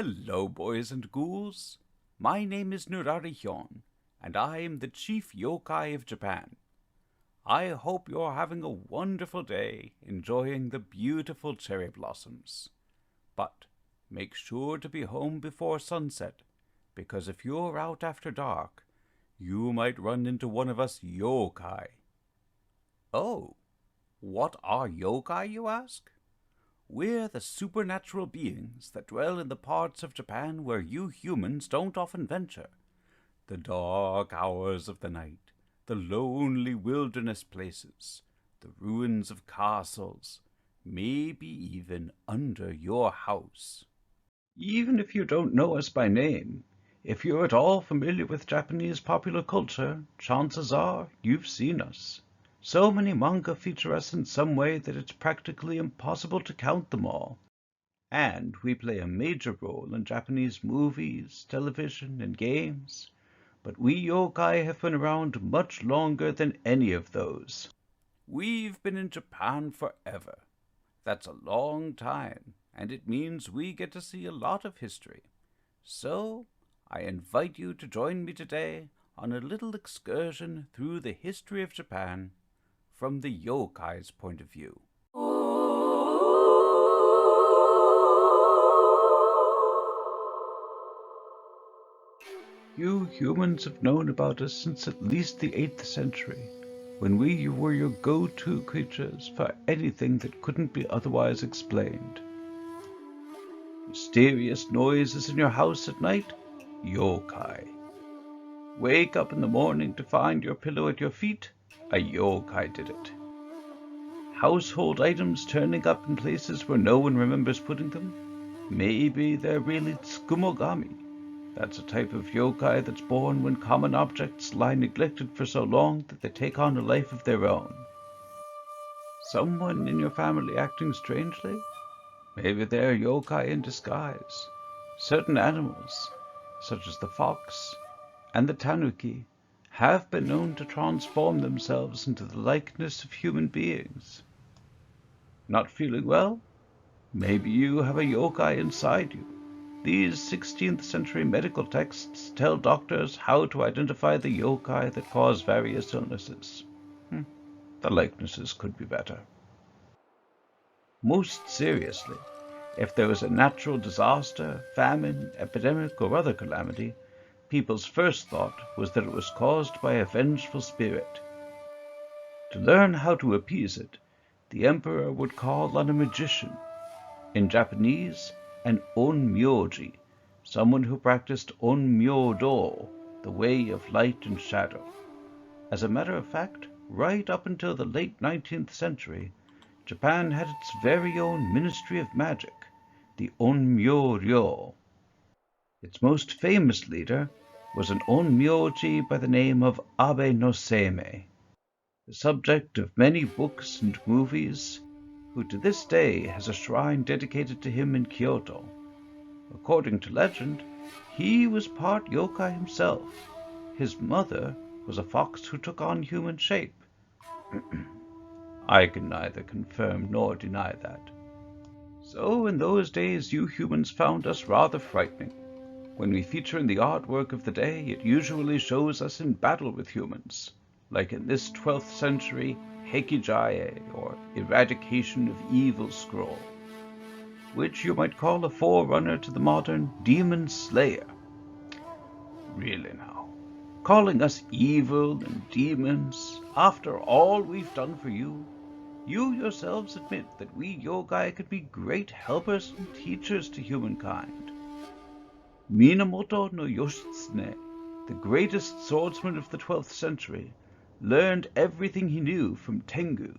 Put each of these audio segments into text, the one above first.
Hello, boys and ghouls. My name is Nurari Hyon, and I am the chief yokai of Japan. I hope you're having a wonderful day, enjoying the beautiful cherry blossoms. But make sure to be home before sunset, because if you're out after dark, you might run into one of us yokai. Oh, what are yokai, you ask? We're the supernatural beings that dwell in the parts of Japan where you humans don't often venture. The dark hours of the night, the lonely wilderness places, the ruins of castles, maybe even under your house. Even if you don't know us by name, if you're at all familiar with Japanese popular culture, chances are you've seen us. So many manga feature us in some way that it's practically impossible to count them all. And we play a major role in Japanese movies, television, and games. But we yokai have been around much longer than any of those. We've been in Japan forever. That's a long time, and it means we get to see a lot of history. So, I invite you to join me today on a little excursion through the history of Japan from the yokai's point of view. You humans have known about us since at least the 8th century, when we were your go-to creatures for anything that couldn't be otherwise explained. Mysterious noises in your house at night? Yokai. Wake up in the morning to find your pillow at your feet? A yokai did it. Household items turning up in places where no one remembers putting them? Maybe they're really tskumogami. That's a type of yokai that's born when common objects lie neglected for so long that they take on a life of their own. Someone in your family acting strangely? Maybe they're yokai in disguise. Certain animals, such as the fox and the tanuki, have been known to transform themselves into the likeness of human beings. Not feeling well? Maybe you have a yokai inside you. These 16th century medical texts tell doctors how to identify the yokai that cause various illnesses. The likenesses could be better. Most seriously, if there was a natural disaster, famine, epidemic, or other calamity, people's first thought was that it was caused by a vengeful spirit. To learn how to appease it, the emperor would call on a magician. In Japanese, an onmyoji, someone who practiced onmyodo, the way of light and shadow. As a matter of fact, right up until the late 19th century, Japan had its very own Ministry of Magic, the Onmyo-ryo. Its most famous leader was an onmyoji by the name of Abe no Seimei, the subject of many books and movies, who to this day has a shrine dedicated to him in Kyoto. According to legend, he was part yokai himself. His mother was a fox who took on human shape. I can neither confirm nor deny that. So in those days you humans found us rather frightening. When we feature in the artwork of the day, it usually shows us in battle with humans, like in this 12th century Hekijae, or Eradication of Evil scroll, which you might call a forerunner to the modern Demon Slayer. Really now, calling us evil and demons after all we've done for you? You yourselves admit that we yokai could be great helpers and teachers to humankind. Minamoto no Yoshitsune, the greatest swordsman of the 12th century, learned everything he knew from Tengu.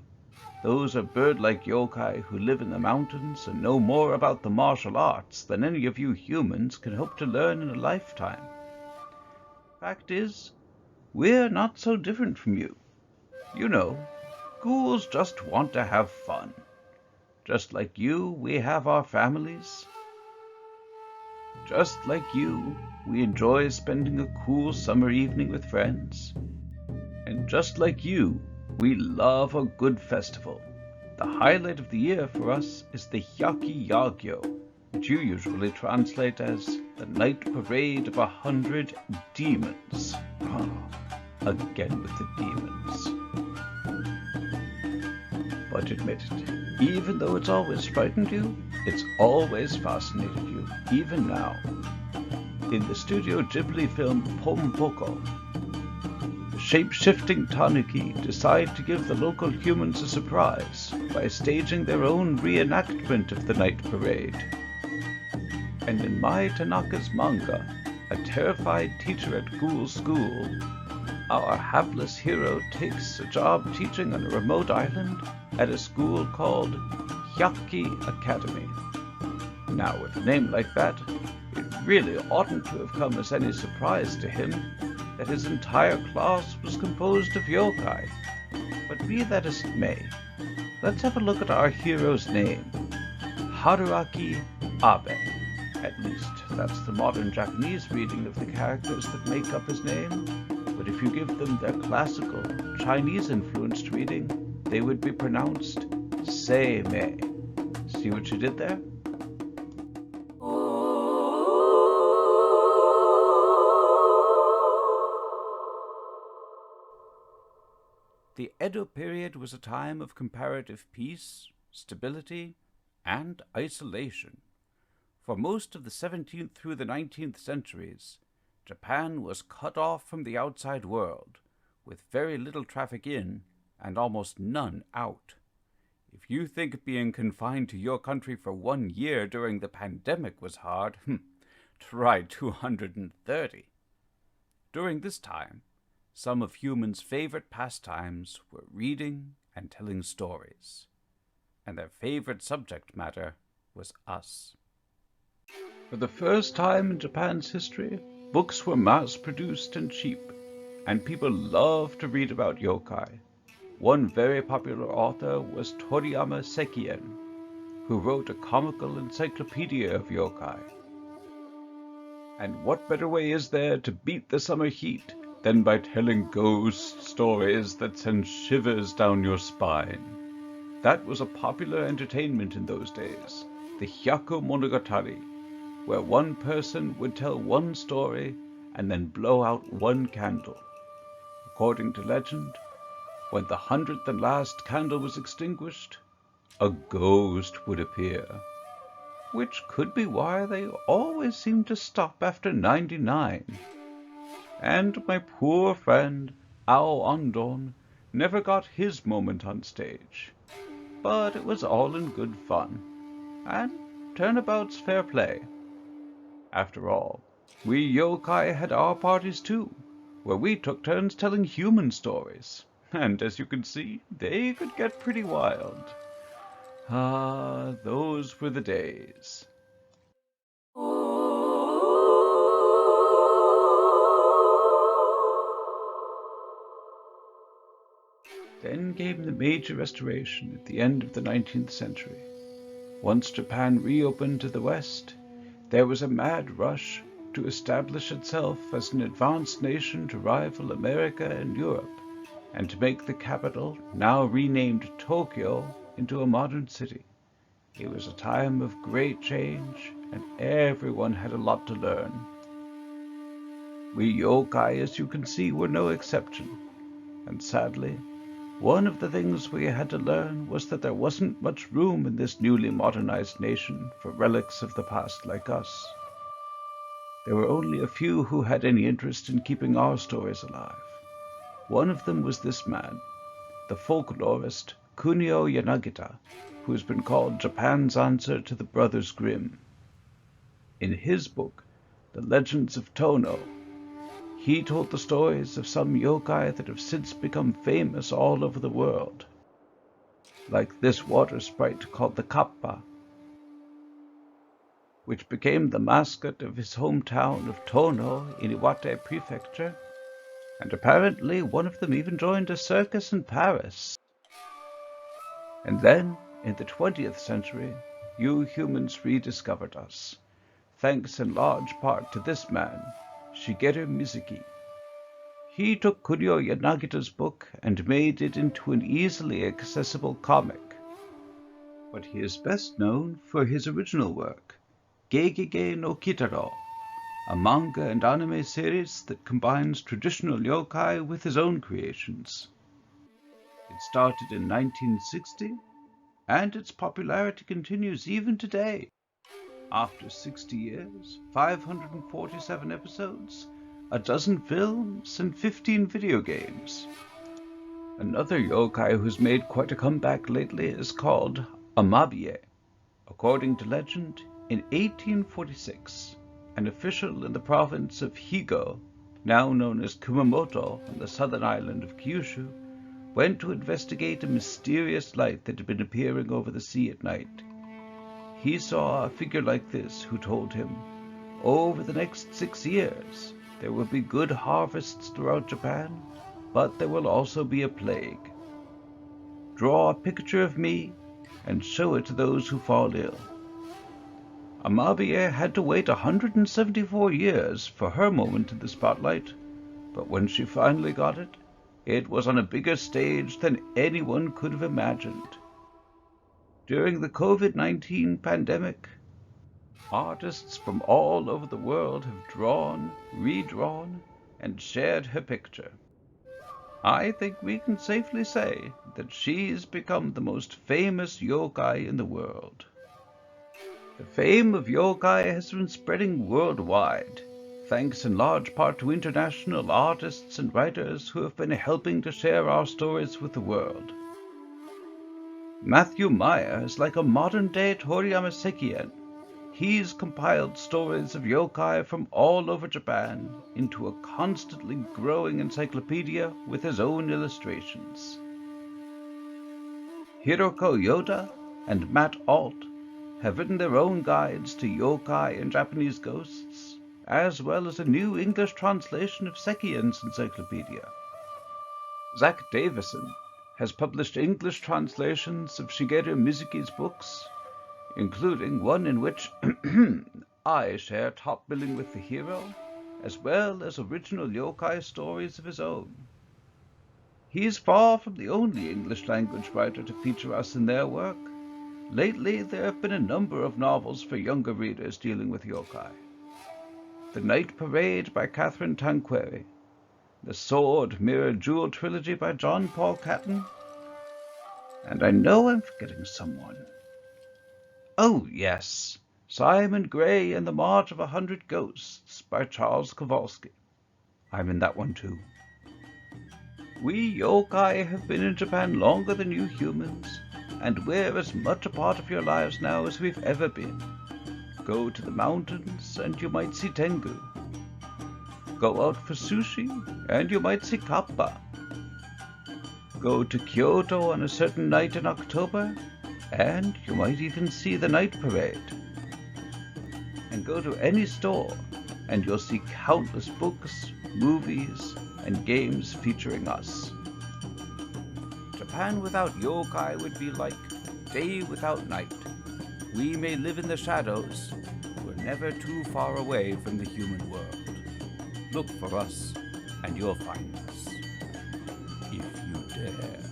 Those are bird-like yokai who live in the mountains and know more about the martial arts than any of you humans can hope to learn in a lifetime. Fact is, we're not so different from you. You know, ghouls just want to have fun. Just like you, we have our families. Just like you, we enjoy spending a cool summer evening with friends. And just like you, we love a good festival. The highlight of the year for us is the Hyaki Yagyo, which you usually translate as the night parade of 100 demons. Oh, again with the demons. But admit it, even though it's always frightened you, it's always fascinated you, even now. In the Studio Ghibli film Pompoko, the shape-shifting tanuki decide to give the local humans a surprise by staging their own reenactment of the night parade. And in Mai Tanaka's manga, A Terrified Teacher at Ghoul School, our hapless hero takes a job teaching on a remote island at a school called Hyakki Academy. Now, with a name like that, it really oughtn't to have come as any surprise to him that his entire class was composed of yokai. But be that as it may, let's have a look at our hero's name, Haruaki Abe. At least, that's the modern Japanese reading of the characters that make up his name. But if you give them their classical, Chinese-influenced reading, they would be pronounced Sei-mei. See what you did there? The Edo period was a time of comparative peace, stability, and isolation. For most of the 17th through the 19th centuries, Japan was cut off from the outside world, with very little traffic in and almost none out. If you think being confined to your country for 1 year during the pandemic was hard, try 230. During this time, some of humans' favorite pastimes were reading and telling stories, and their favorite subject matter was us. For the first time in Japan's history, books were mass-produced and cheap, and people loved to read about yokai. One very popular author was Toriyama Sekien, who wrote a comical encyclopedia of yokai. And what better way is there to beat the summer heat than by telling ghost stories that send shivers down your spine? That was a popular entertainment in those days, the Hyaku Monogatari, where one person would tell one story and then blow out one candle. According to legend, when the 100th and last candle was extinguished, a ghost would appear, which could be why they always seemed to stop after 99. And my poor friend Ao Andon never got his moment on stage. But it was all in good fun, and turnabout's fair play. After all, we yokai had our parties too, where we took turns telling human stories, and as you can see, they could get pretty wild. Ah, those were the days. Then came the major restoration at the end of the 19th century. Once Japan reopened to the West, there was a mad rush to establish itself as an advanced nation to rival America and Europe, and to make the capital, now renamed Tokyo, into a modern city. It was a time of great change, and everyone had a lot to learn. We yokai, as you can see, were no exception, and sadly, one of the things we had to learn was that there wasn't much room in this newly modernized nation for relics of the past like us. There were only a few who had any interest in keeping our stories alive. One of them was this man, the folklorist Kunio Yanagita, who has been called Japan's answer to the Brothers Grimm. In his book, The Legends of Tono, he told the stories of some yokai that have since become famous all over the world, like this water sprite called the Kappa, which became the mascot of his hometown of Tono in Iwate Prefecture, and apparently one of them even joined a circus in Paris. And then, in the 20th century, you humans rediscovered us, thanks in large part to this man, Shigeru Mizuki. He took Kunio Yanagita's book and made it into an easily accessible comic. But he is best known for his original work, Gegege no Kitaro, a manga and anime series that combines traditional yokai with his own creations. It started in 1960, and its popularity continues even today. After 60 years, 547 episodes, a dozen films, and 15 video games. Another yokai who's made quite a comeback lately is called Amabie. According to legend, in 1846, an official in the province of Higo, now known as Kumamoto on the southern island of Kyushu, went to investigate a mysterious light that had been appearing over the sea at night. He saw a figure like this who told him, over the next 6 years, there will be good harvests throughout Japan, but there will also be a plague. Draw a picture of me and show it to those who fall ill. Amabie had to wait 174 years for her moment in the spotlight, but when she finally got it, it was on a bigger stage than anyone could have imagined. During the COVID-19 pandemic, artists from all over the world have drawn, redrawn, and shared her picture. I think we can safely say that she's become the most famous yokai in the world. The fame of yokai has been spreading worldwide, thanks in large part to international artists and writers who have been helping to share our stories with the world. Matthew Meyer is like a modern-day Toriyama Sekien. He's compiled stories of yokai from all over Japan into a constantly growing encyclopedia with his own illustrations. Hiroko Yoda and Matt Alt have written their own guides to yokai and Japanese ghosts, as well as a new English translation of Sekien's encyclopedia. Zach Davison has published English translations of Shigeru Mizuki's books, including one in which I share top billing with the hero, as well as original yokai stories of his own. He is far from the only English-language writer to feature us in their work. Lately, there have been a number of novels for younger readers dealing with yokai. The Night Parade by Catherine Tanqueray, the Sword, Mirror, Jewel trilogy by John Paul Catton, and I know I'm forgetting someone. Oh, yes, Simon Gray and the March of 100 Ghosts by Charles Kowalski. I'm in that one too. We yokai have been in Japan longer than you humans, and we're as much a part of your lives now as we've ever been. Go to the mountains and you might see Tengu. Go out for sushi and you might see kappa. Go to Kyoto on a certain night in October and you might even see the night parade. And go to any store and you'll see countless books, movies, and games featuring us. Japan without yokai would be like day without night. We may live in the shadows, but we're never too far away from the human world. Look for us, and you'll find us, if you dare.